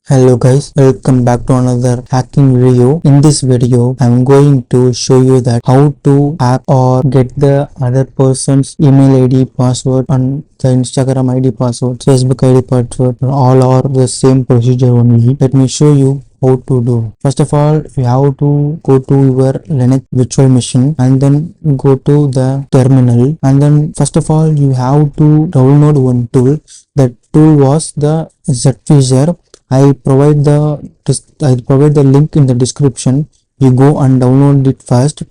Hello guys, welcome back to another hacking video. In this video, I'm going to show you that how to hack or get the other person's email ID password and the Instagram ID password, Facebook ID password, all are the same procedure only. Let me show you how to do. First of all, you have to go to your Linux virtual machine and then go to the terminal, and then first of all you have to download one tool. That tool was the Zfisher. I provide the link in the description. You go and download it first.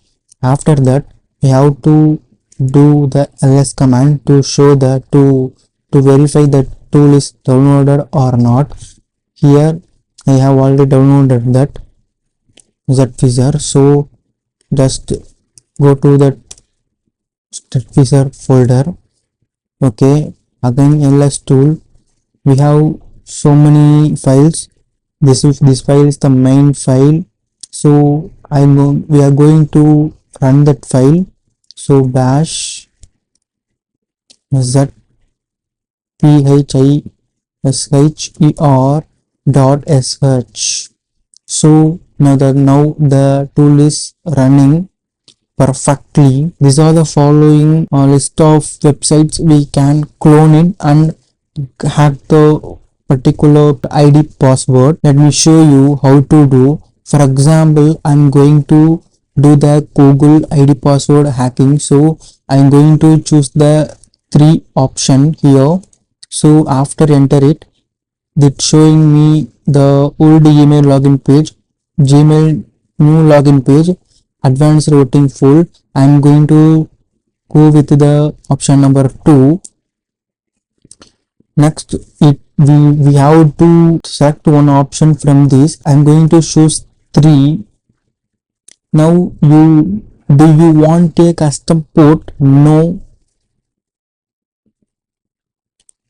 After that, you have to do the ls command to show that to verify that tool is downloaded or not. Here I have already downloaded that Zfisher, so just go to that Zfisher folder. Okay, again ls tool. We have so many files. This file is the main file, so we are going to run that file. So bash zphisher.sh. So now the tool is running perfectly. These are the following list of websites we can clone it and hack the particular ID password. Let me show you how to do. For example, I'm going to do the Google ID password hacking, so I'm going to choose the 3 option here. So after enter it, it's showing me the old email login page, Gmail new login page, advanced routing full. I'm going to go with the option number 2. Next, we have to select one option from this. I'm going to choose 3. Now do you want a custom port? No.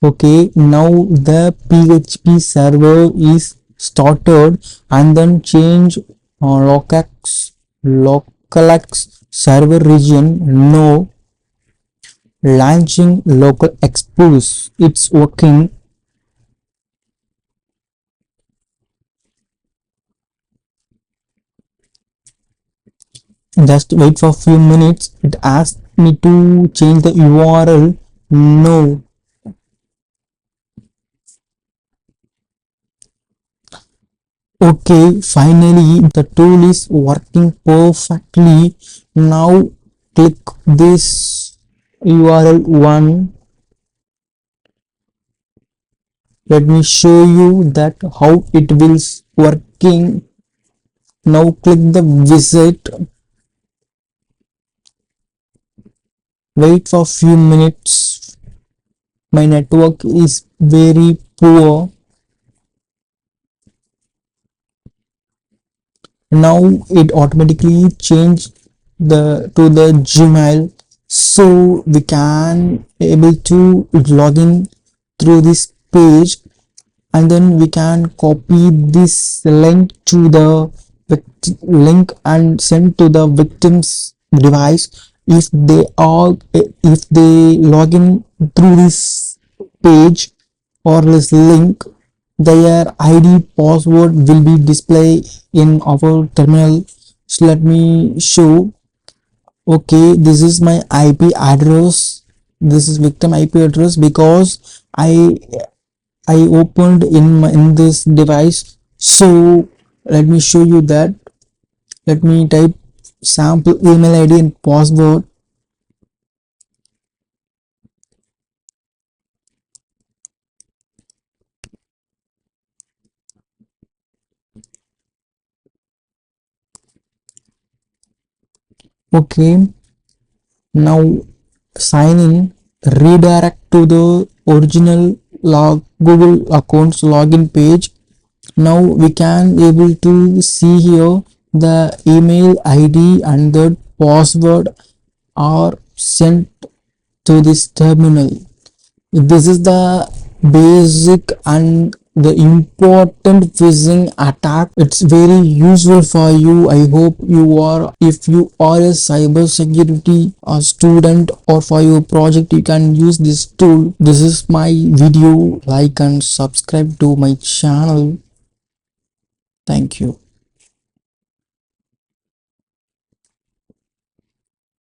Okay, now the PHP server is started, and then change localx server region. No. Launching local expose. It's working. Just wait for a few minutes. It asked me to change the URL. No. Okay, finally the tool is working perfectly. Now click this URL 1. Let me show you that how it will working. Now click the visit. Wait for a few minutes. My network is very poor. Now it automatically changed to the Gmail, so we can able to log in through this page, and then we can copy this link to the link and send to the victim's device. If they log in through this page or this link, their ID password will be displayed in our terminal. So let me show. Okay, this is my IP address. This is victim IP address because I opened in this device. So let me show you that. Let me type sample email ID and password. Okay, now sign in, redirect to the original Google accounts login page. Now we can able to see here the email ID and the password are sent to this terminal. This is the basic and the important phishing attack. It's very useful for you. I hope if you are a cybersecurity student or for your project, you can use this tool. This is my video. Like and subscribe to my channel. Thank you.